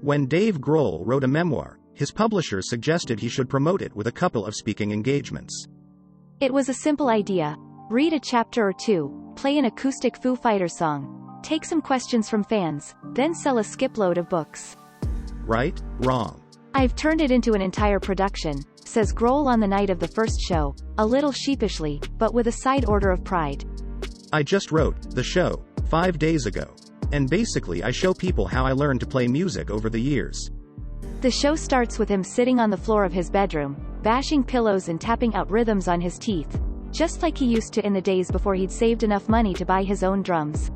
When Dave Grohl wrote a memoir, his publishers suggested he should promote it with a couple of speaking engagements. It was a simple idea. Read a chapter or two, play an acoustic Foo Fighters song, take some questions from fans, then sell a skipload of books. Right? Wrong. I've turned it into an entire production, says Grohl on the night of the first show, a little sheepishly, but with a side order of pride. I just wrote the show 5 days ago. And basically I show people how I learned to play music over the years. The show starts with him sitting on the floor of his bedroom, bashing pillows and tapping out rhythms on his teeth, just like he used to in the days before he'd saved enough money to buy his own drums.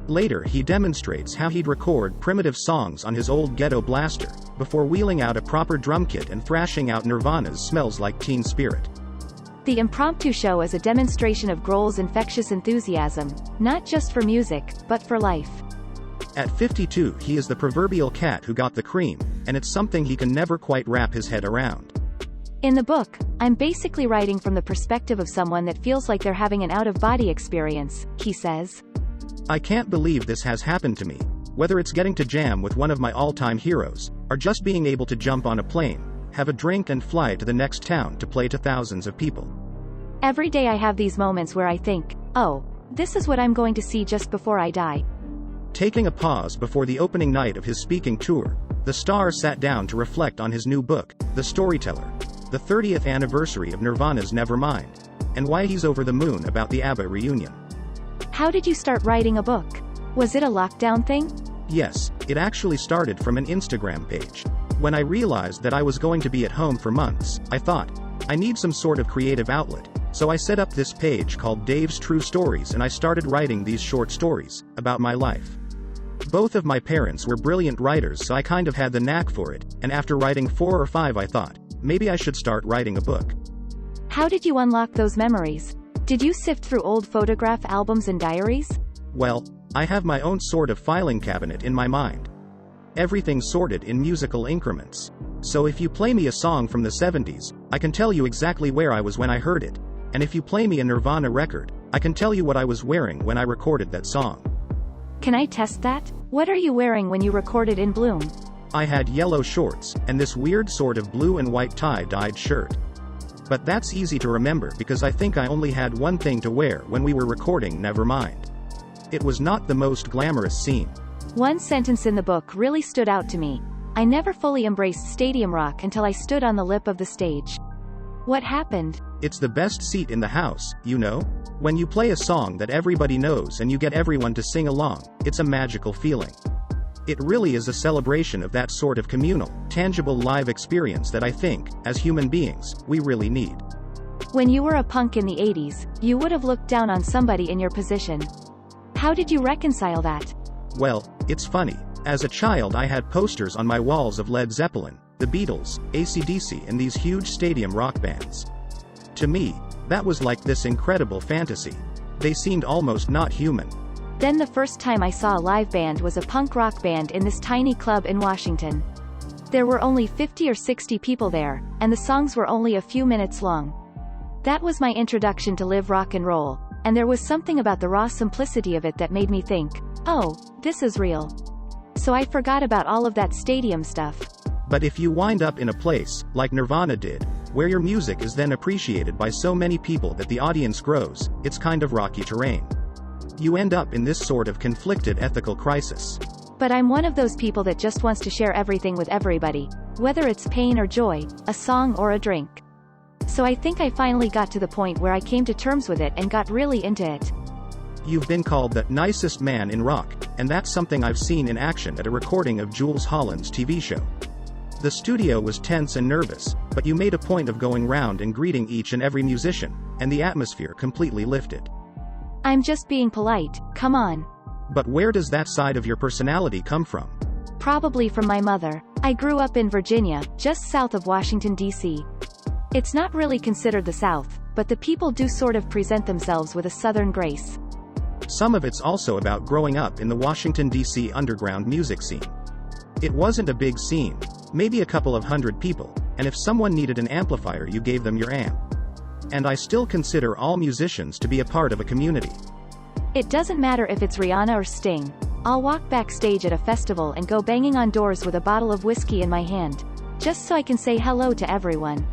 Later he demonstrates how he'd record primitive songs on his old ghetto blaster, before wheeling out a proper drum kit and thrashing out Nirvana's Smells Like Teen Spirit. The impromptu show is a demonstration of Grohl's infectious enthusiasm, not just for music, but for life. At 52 he is the proverbial cat who got the cream, and it's something he can never quite wrap his head around. In the book, I'm basically writing from the perspective of someone that feels like they're having an out-of-body experience, he says. I can't believe this has happened to me, whether it's getting to jam with one of my all-time heroes, or just being able to jump on a plane, have a drink and fly to the next town to play to thousands of people. Every day I have these moments where I think, oh, this is what I'm going to see just before I die. Taking a pause before the opening night of his speaking tour, the star sat down to reflect on his new book, The Storyteller, the 30th anniversary of Nirvana's Nevermind, and why he's over the moon about the ABBA reunion. How did you start writing a book? Was it a lockdown thing? Yes, it actually started from an Instagram page. When I realized that I was going to be at home for months, I thought, I need some sort of creative outlet, so I set up this page called Dave's True Stories and I started writing these short stories about my life. Both of my parents were brilliant writers, so I kind of had the knack for it, and after writing 4 or 5 I thought, maybe I should start writing a book. How did you unlock those memories? Did you sift through old photograph albums and diaries? Well, I have my own sort of filing cabinet in my mind. Everything sorted in musical increments. So if you play me a song from the 70s, I can tell you exactly where I was when I heard it, and if you play me a Nirvana record, I can tell you what I was wearing when I recorded that song. Can I test that? What are you wearing when you recorded In Bloom? I had yellow shorts, and this weird sort of blue and white tie-dyed shirt. But that's easy to remember because I think I only had one thing to wear when we were recording Nevermind. It was not the most glamorous scene. One sentence in the book really stood out to me. I never fully embraced stadium rock until I stood on the lip of the stage. What happened? It's the best seat in the house, you know? When you play a song that everybody knows and you get everyone to sing along, it's a magical feeling. It really is a celebration of that sort of communal, tangible live experience that I think, as human beings, we really need. When you were a punk in the 80s, you would have looked down on somebody in your position. How did you reconcile that? Well, it's funny. As a child I had posters on my walls of Led Zeppelin, the Beatles, AC/DC and these huge stadium rock bands. To me, that was like this incredible fantasy. They seemed almost not human. Then the first time I saw a live band was a punk rock band in this tiny club in Washington. There were only 50 or 60 people there, and the songs were only a few minutes long. That was my introduction to live rock and roll, and there was something about the raw simplicity of it that made me think, oh, this is real. So I forgot about all of that stadium stuff. But if you wind up in a place, like Nirvana did, where your music is then appreciated by so many people that the audience grows, it's kind of rocky terrain. You end up in this sort of conflicted ethical crisis. But I'm one of those people that just wants to share everything with everybody, whether it's pain or joy, a song or a drink. So I think I finally got to the point where I came to terms with it and got really into it. You've been called the nicest man in rock, and that's something I've seen in action at a recording of Jules Holland's TV show. The studio was tense and nervous, but you made a point of going round and greeting each and every musician, and the atmosphere completely lifted. I'm just being polite, come on. But where does that side of your personality come from? Probably from my mother. I grew up in Virginia, just south of Washington, D.C. It's not really considered the South, but the people do sort of present themselves with a Southern grace. Some of it's also about growing up in the Washington, D.C. underground music scene. It wasn't a big scene, maybe a couple of hundred people, and if someone needed an amplifier you gave them your amp. And I still consider all musicians to be a part of a community. It doesn't matter if it's Rihanna or Sting. I'll walk backstage at a festival and go banging on doors with a bottle of whiskey in my hand. Just so I can say hello to everyone.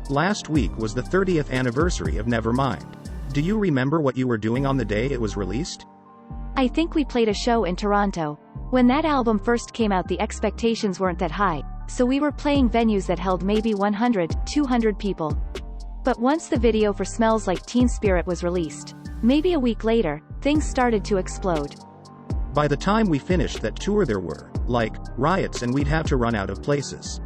Last week was the 30th anniversary of Nevermind. Do you remember what you were doing on the day it was released? I think we played a show in Toronto. When that album first came out, the expectations weren't that high, so we were playing venues that held maybe 100, 200 people. But once the video for Smells Like Teen Spirit was released, maybe a week later, things started to explode. By the time we finished that tour there were, like, riots and we'd have to run out of places.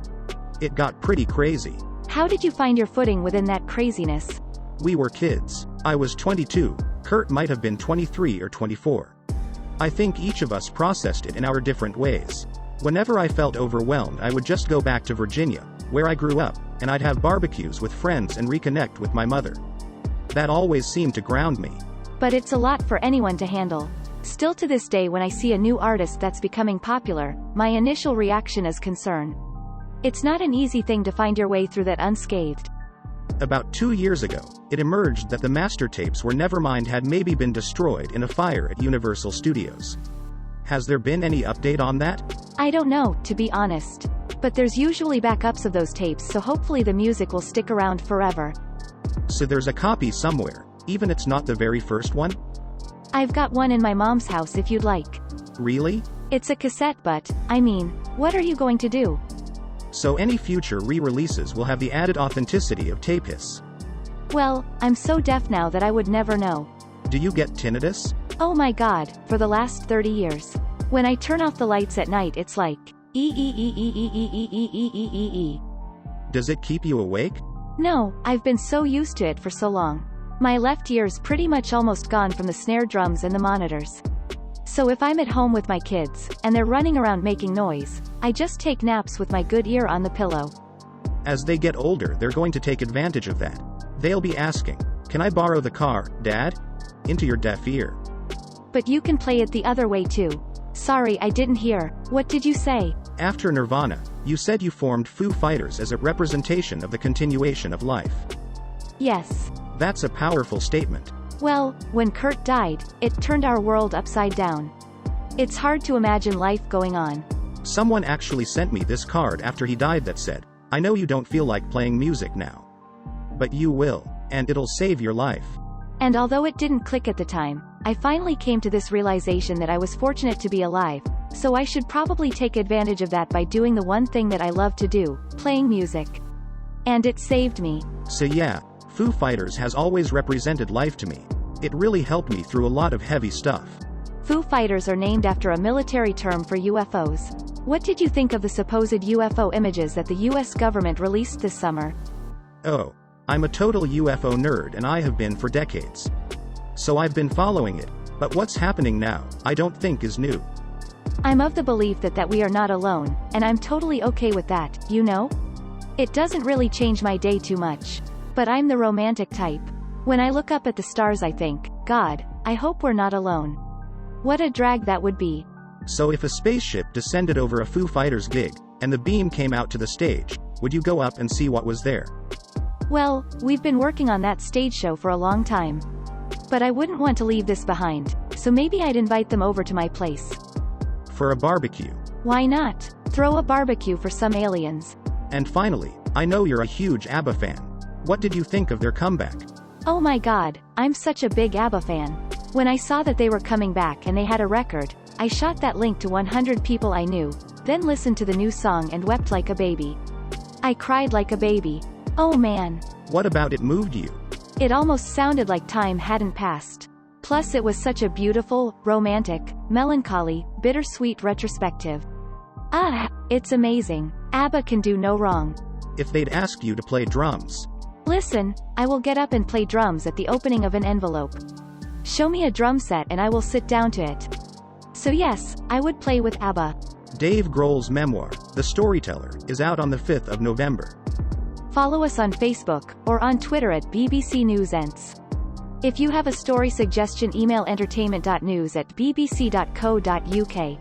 It got pretty crazy. How did you find your footing within that craziness? We were kids. I was 22, Kurt might have been 23 or 24. I think each of us processed it in our different ways. Whenever I felt overwhelmed, I would just go back to Virginia, where I grew up, and I'd have barbecues with friends and reconnect with my mother. That always seemed to ground me. But it's a lot for anyone to handle. Still to this day, when I see a new artist that's becoming popular, my initial reaction is concern. It's not an easy thing to find your way through that unscathed. About 2 years ago, it emerged that the master tapes were Nevermind had maybe been destroyed in a fire at Universal Studios. Has there been any update on that? I don't know, to be honest. But there's usually backups of those tapes, so hopefully the music will stick around forever. So there's a copy somewhere, even it's not the very first one? I've got one in my mom's house if you'd like. Really? It's a cassette, but, I mean, what are you going to do? So any future re-releases will have the added authenticity of tape hiss. Well, I'm so deaf now that I would never know. Do you get tinnitus? Oh my god, for the last 30 years. When I turn off the lights at night, it's like ee. Does it keep you awake? No, I've been so used to it for so long. My left ear's pretty much almost gone from the snare drums and the monitors. So if I'm at home with my kids, and they're running around making noise, I just take naps with my good ear on the pillow. As they get older, they're going to take advantage of that. They'll be asking, "Can I borrow the car, Dad?" Into your deaf ear. But you can play it the other way too. Sorry, I didn't hear. What did you say? After Nirvana, you said you formed Foo Fighters as a representation of the continuation of life. Yes. That's a powerful statement. Well, when Kurt died, it turned our world upside down. It's hard to imagine life going on. Someone actually sent me this card after he died that said, "I know you don't feel like playing music now. But you will, and it'll save your life." And although it didn't click at the time, I finally came to this realization that I was fortunate to be alive, so I should probably take advantage of that by doing the one thing that I love to do, playing music. And it saved me. So yeah, Foo Fighters has always represented life to me. It really helped me through a lot of heavy stuff. Foo Fighters are named after a military term for UFOs. What did you think of the supposed UFO images that the US government released this summer? Oh, I'm a total UFO nerd and I have been for decades. So I've been following it, but what's happening now, I don't think is new. I'm of the belief that we are not alone, and I'm totally okay with that, you know? It doesn't really change my day too much. But I'm the romantic type. When I look up at the stars I think, God, I hope we're not alone. What a drag that would be. So if a spaceship descended over a Foo Fighters gig, and the beam came out to the stage, would you go up and see what was there? Well, we've been working on that stage show for a long time. But I wouldn't want to leave this behind, so maybe I'd invite them over to my place. For a barbecue. Why not? Throw a barbecue for some aliens. And finally, I know you're a huge ABBA fan. What did you think of their comeback? Oh my god, I'm such a big ABBA fan. When I saw that they were coming back and they had a record, I shot that link to 100 people I knew, then listened to the new song and wept like a baby. I cried like a baby. Oh man. What about it moved you? It almost sounded like time hadn't passed. Plus it was such a beautiful, romantic, melancholy, bittersweet retrospective. Ah, it's amazing. ABBA can do no wrong. If they'd ask you to play drums. Listen, I will get up and play drums at the opening of an envelope. Show me a drum set and I will sit down to it. So yes, I would play with ABBA. Dave Grohl's memoir, The Storyteller, is out on the 5th of November. Follow us on Facebook, or on Twitter at BBC NewsEnts. If you have a story suggestion, email entertainment.news@bbc.co.uk.